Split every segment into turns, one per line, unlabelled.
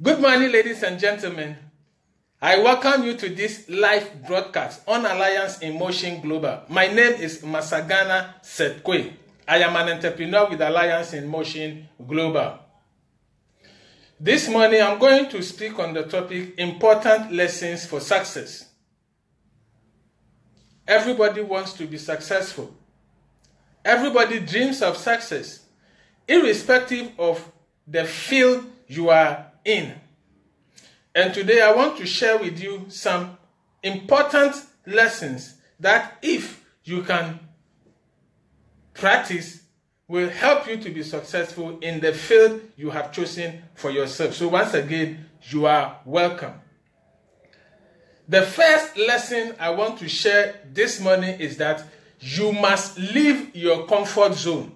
Good morning, ladies and gentlemen. I welcome you to this live broadcast on Alliance in Motion Global. My name is Masagana Setkwe. I am an entrepreneur with Alliance in Motion Global. This morning, I'm going to speak on the topic, important lessons for success. Everybody wants to be successful. Everybody dreams of success, irrespective of the field you are in. And today I want to share with you some important lessons that, if you can practice, will help you to be successful in the field you have chosen for yourself. So once again, you are welcome. The first lesson I want to share this morning is that you must leave your comfort zone.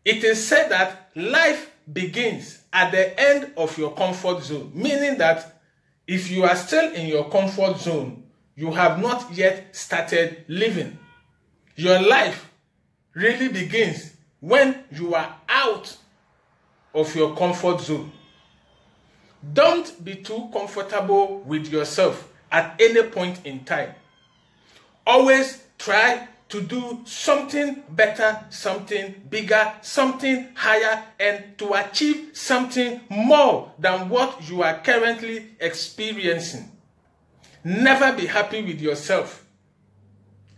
It is said that life begins at the end of your comfort zone, meaning that if you are still in your comfort zone, you have not yet started living. Your life really begins when you are out of your comfort zone. Don't be too comfortable with yourself at any point in time. Always try to do something better, something bigger, something higher, and to achieve something more than what you are currently experiencing. Never be happy with yourself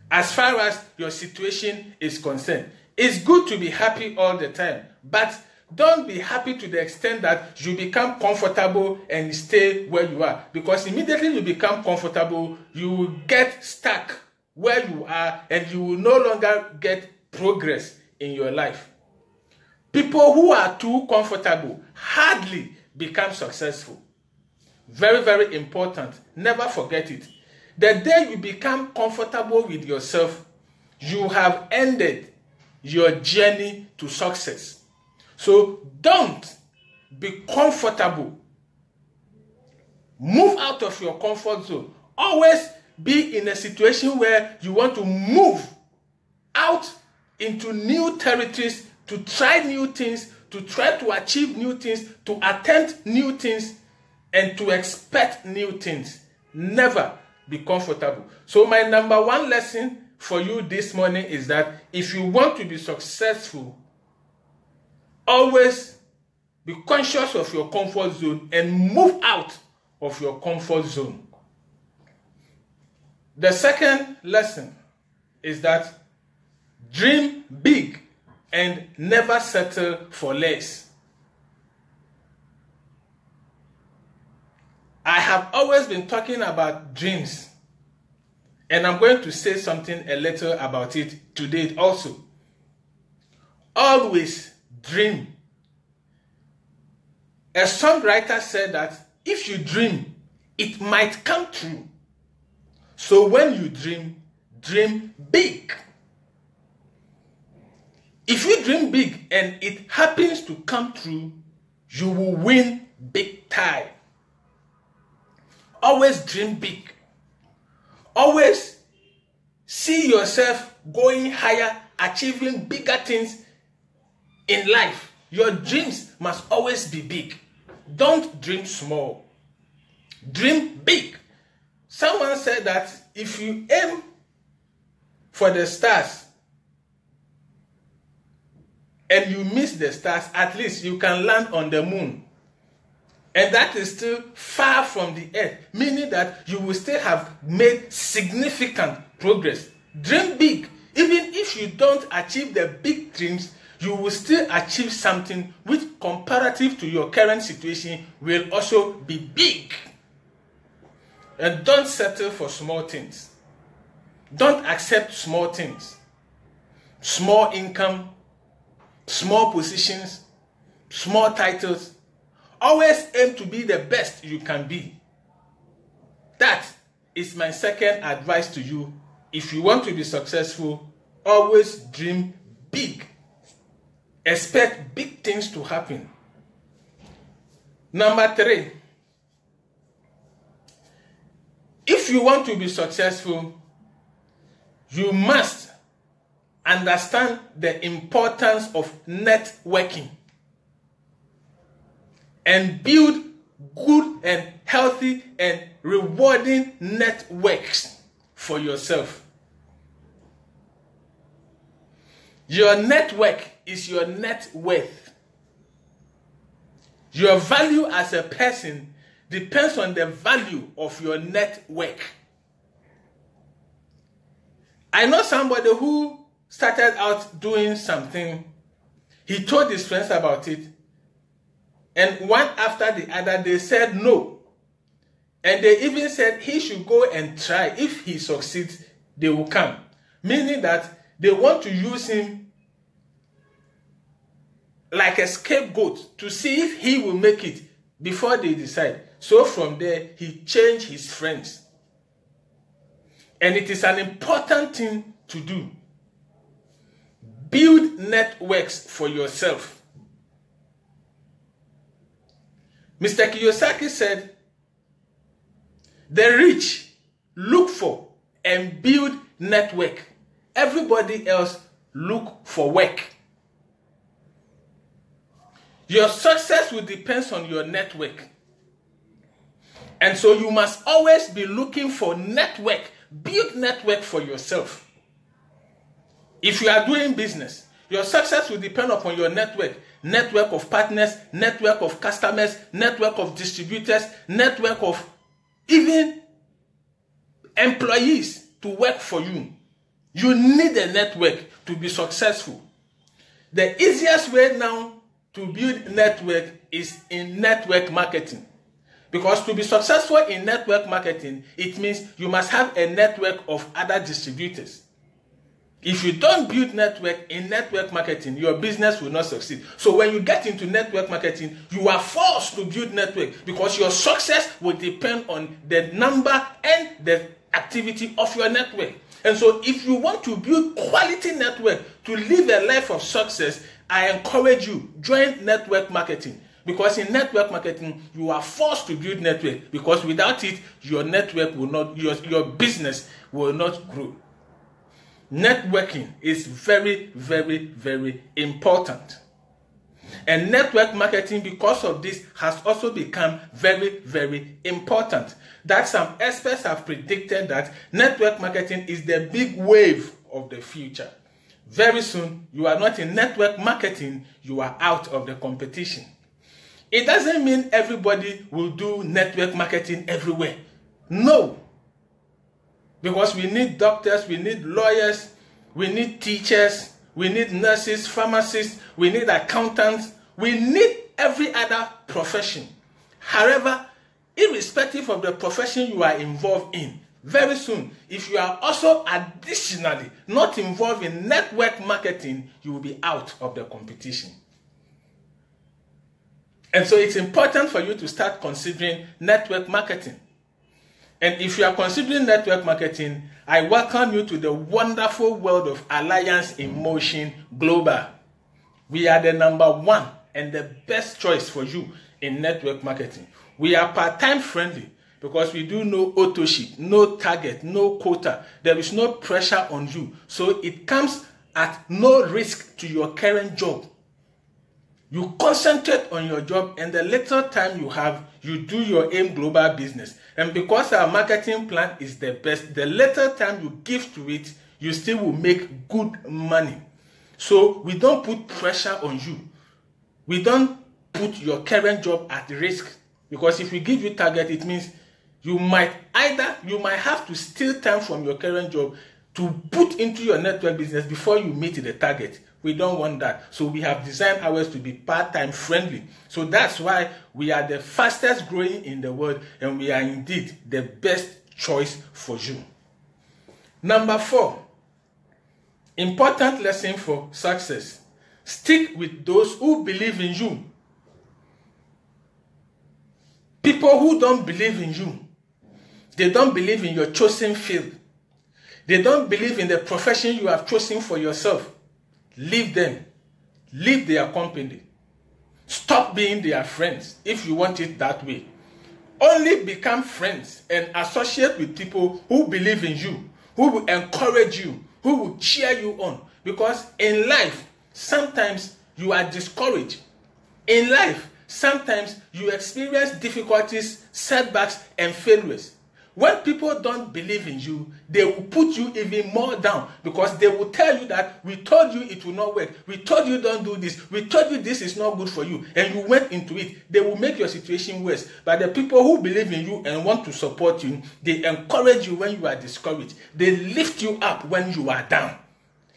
as far as your situation is concerned. It's good to be happy all the time, but don't be happy to the extent that you become comfortable and stay where you are. Because immediately you become comfortable, you will get stuck where you are and you will no longer get progress in your life. People who are too comfortable hardly become successful. Very, very important. Never forget it. The day you become comfortable with yourself, you have ended your journey to success. So don't be comfortable. Move out of your comfort zone. Always be in a situation where you want to move out into new territories, to try new things, to try to achieve new things, to attempt new things, and to expect new things. Never be comfortable. So my number one lesson for you this morning is that if you want to be successful, always be conscious of your comfort zone and move out of your comfort zone. The second lesson is that dream big and never settle for less. I have always been talking about dreams, and I'm going to say something a little about it today also. Always dream. A songwriter said that if you dream, it might come true. So when you dream, dream big. If you dream big and it happens to come true, you will win big time. Always dream big. Always see yourself going higher, achieving bigger things in life. Your dreams must always be big. Don't dream small. Dream big. Someone said that if you aim for the stars and you miss the stars, at least you can land on the moon. And that is still far from the earth, meaning that you will still have made significant progress. Dream big. Even if you don't achieve the big dreams, you will still achieve something which, comparative to your current situation, will also be big. And don't settle for small things. Don't accept small things. Small income, small positions, small titles. Always aim to be the best you can be. That is my second advice to you. If you want to be successful, always dream big. Expect big things to happen. Number 3. If you want to be successful, you must understand the importance of networking. and build good and healthy and rewarding networks for yourself. Your network is your net worth. Your value as a person depends on the value of your network. I know somebody who started out doing something. He told his friends about it. And one after the other, they said no. And they even said he should go and try. If he succeeds, they will come. Meaning that they want to use him like a scapegoat to see if he will make it before they decide. So from there, he changed his friends. And it is an important thing to do. Build networks for yourself. Mr. Kiyosaki said, the rich look for and build network. Everybody else look for work. Your success will depend on your network. And so you must always be looking for network. Build network for yourself. If you are doing business, your success will depend upon your network. Network of partners, network of customers, network of distributors, network of even employees to work for you. You need a network to be successful. The easiest way now to build network is in network marketing. Because to be successful in network marketing, it means you must have a network of other distributors. If you don't build network in network marketing, your business will not succeed. So when you get into network marketing, you are forced to build network because your success will depend on the number and the activity of your network. And so if you want to build quality network to live a life of success, I encourage you, join network marketing. Because in network marketing, you are forced to build network. Because without it, your network will not, your business will not grow. Networking is very, very, very important. And network marketing, because of this, has also become very, very important. That some experts have predicted that network marketing is the big wave of the future. Very soon, you are not in network marketing, you are out of the competition. It doesn't mean everybody will do network marketing everywhere. No. Because we need doctors, we need lawyers, we need teachers, we need nurses, pharmacists, we need accountants, we need every other profession. However, irrespective of the profession you are involved in, very soon, if you are also additionally not involved in network marketing, you will be out of the competition. And so it's important for you to start considering network marketing. And if you are considering network marketing, I welcome you to the wonderful world of Alliance in Motion Global. We are the #1 and the best choice for you in network marketing. We are part-time friendly because we do no auto sheet, no target, no quota. There is no pressure on you. So it comes at no risk to your current job. You concentrate on your job, and the little time you have, you do your AIM Global business. And because our marketing plan is the best, the little time you give to it, you still will make good money. So we don't put pressure on you. We don't put your current job at risk. Because if we give you target, it means you might have to steal time from your current job to put into your network business before you meet the target. We don't want that. So we have designed ours to be part-time friendly. So that's why we are the fastest growing in the world, and we are indeed the best choice for you. #4, important lesson for success. Stick with those who believe in you. People who don't believe in you, they don't believe in your chosen field. They don't believe in the profession you have chosen for yourself. Leave them. Leave their company. Stop being their friends if you want it that way. Only become friends and associate with people who believe in you, who will encourage you, who will cheer you on. Because in life, sometimes you are discouraged. In life, sometimes you experience difficulties, setbacks, and failures. When people don't believe in you, they will put you even more down, because they will tell you that we told you it will not work. We told you don't do this. We told you this is not good for you, and you went into it. They will make your situation worse. But the people who believe in you and want to support you, they encourage you when you are discouraged. They lift you up when you are down.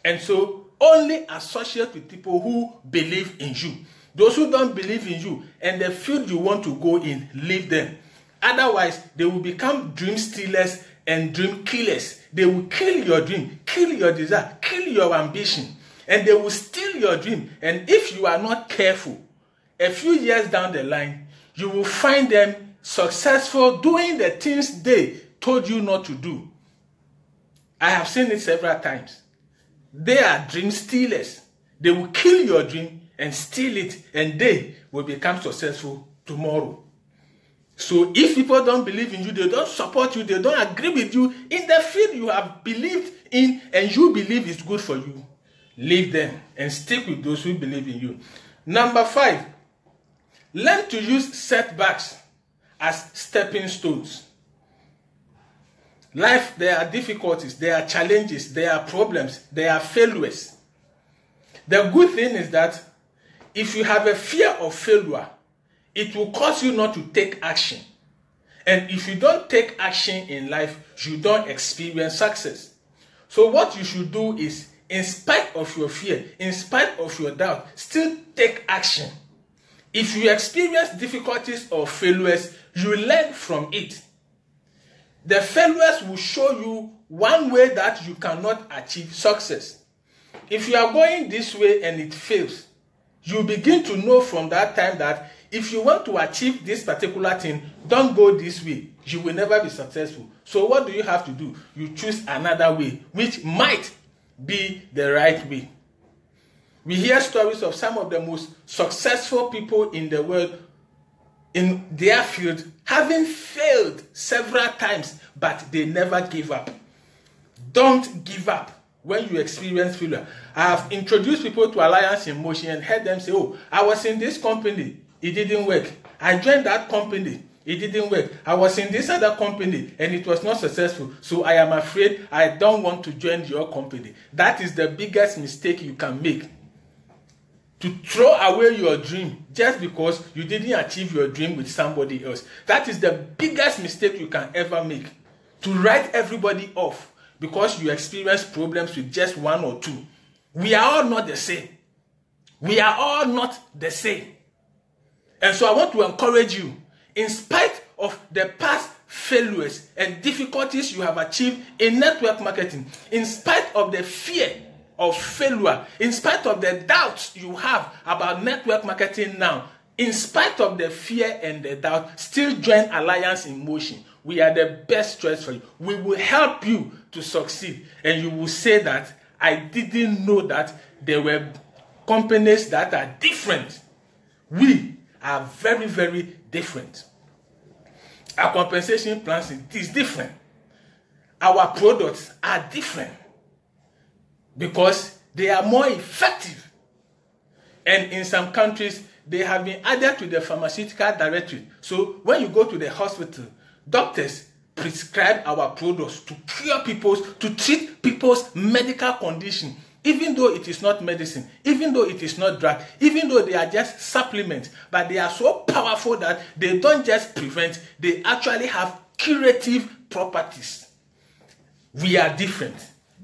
And so only associate with people who believe in you. Those who don't believe in you and the field you want to go in, leave them. Otherwise, they will become dream stealers and dream killers. They will kill your dream, kill your desire, kill your ambition, and they will steal your dream. And if you are not careful, a few years down the line, you will find them successful doing the things they told you not to do. I have seen it several times. They are dream stealers. They will kill your dream and steal it, and they will become successful tomorrow. So if people don't believe in you, they don't support you, they don't agree with you in the field you have believed in and you believe is good for you, leave them and stick with those who believe in you. Number 5, learn to use setbacks as stepping stones. Life, there are difficulties, there are challenges, there are problems, there are failures. The good thing is that if you have a fear of failure, it will cause you not to take action. And if you don't take action in life, you don't experience success. So what you should do is, in spite of your fear, in spite of your doubt, still take action. If you experience difficulties or failures, you learn from it. The failures will show you one way that you cannot achieve success. If you are going this way and it fails, you begin to know from that time that if you want to achieve this particular thing, don't go this way. You will never be successful. So what do you have to do? You choose another way, which might be the right way. We hear stories of some of the most successful people in the world in their field having failed several times, but they never give up. Don't give up when you experience failure. I have introduced people to Alliance in Motion and heard them say, oh, I was in this company, it didn't work. I joined that company, it didn't work. I was in this other company and it was not successful. So I am afraid I don't want to join your company. That is the biggest mistake you can make. To throw away your dream just because you didn't achieve your dream with somebody else. That is the biggest mistake you can ever make. To write everybody off because you experience problems with just one or two. We are all not the same. We are all not the same. And so I want to encourage you, in spite of the past failures and difficulties you have achieved in network marketing, in spite of the fear of failure, in spite of the doubts you have about network marketing now, in spite of the fear and the doubt, still join Alliance in Motion. We are the best choice for you. We will help you to succeed. And you will say that, I didn't know that there were companies that are different. We are very, very different. Our compensation plans is different. Our products are different because they are more effective. And in some countries, they have been added to the pharmaceutical directory. So when you go to the hospital, doctors prescribe our products to cure to treat people's medical condition, even though it is not medicine, even though it is not drug, even though they are just supplements, but they are so powerful that they don't just prevent, they actually have curative properties. We are different.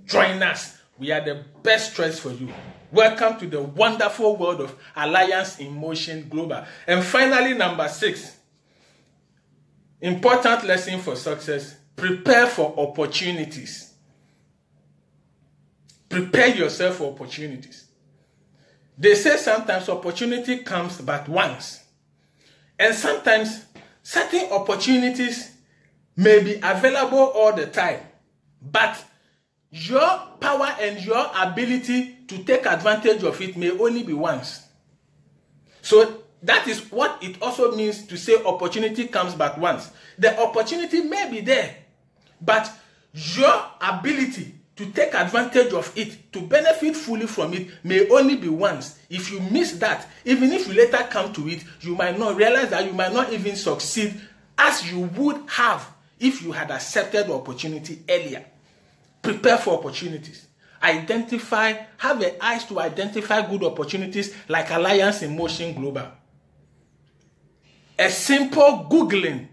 Join us. We are the best choice for you. Welcome to the wonderful world of Alliance in Motion Global. And finally, number 6, important lesson for success: prepare for opportunities. Prepare yourself for opportunities. They say sometimes opportunity comes but once. And sometimes certain opportunities may be available all the time, but your power and your ability to take advantage of it may only be once. So that is what it also means to say opportunity comes but once. The opportunity may be there, but your ability to to take advantage of it, to benefit fully from it, may only be once. If you miss that, even if you later come to it, you might not realize that you might not even succeed as you would have if you had accepted the opportunity earlier. Prepare for opportunities. Identify, have the eyes to identify good opportunities like Alliance in Motion Global. A simple Googling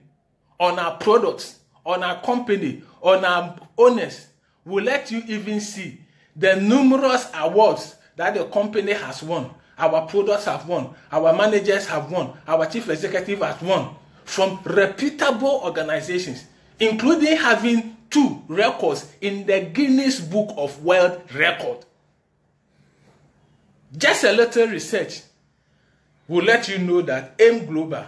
on our products, on our company, on our owners will let you even see the numerous awards that the company has won, our products have won, our managers have won, our chief executive has won from reputable organizations, including having 2 records in the Guinness Book of World Record. Just a little research will let you know that AIM Global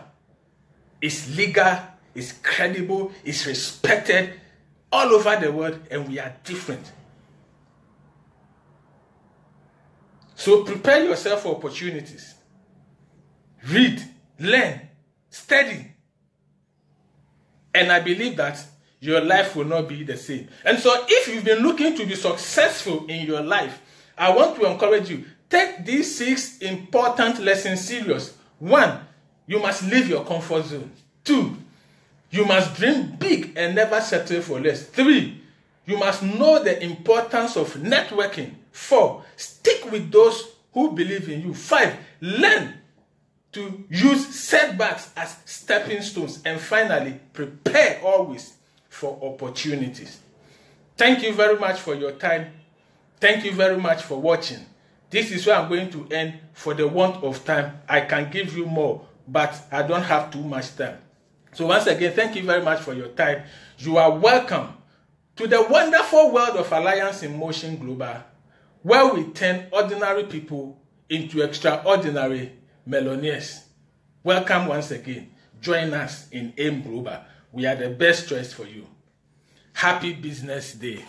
is legal, is credible, is respected all over the world, and we are different. So prepare yourself for opportunities. Read, learn, study. And I believe that your life will not be the same. And so if you've been looking to be successful in your life, I want to encourage you, take these 6 important lessons serious. 1, you must leave your comfort zone. 2, you must dream big and never settle for less. 3, you must know the importance of networking. 4, stick with those who believe in you. 5, learn to use setbacks as stepping stones. And finally, prepare always for opportunities. Thank you very much for your time. Thank you very much for watching. This is where I'm going to end for the want of time. I can give you more, but I don't have too much time. So once again, thank you very much for your time. You are welcome to the wonderful world of Alliance in Motion Global, where we turn ordinary people into extraordinary millionaires. Welcome once again. Join us in AIM Global. We are the best choice for you. Happy Business Day.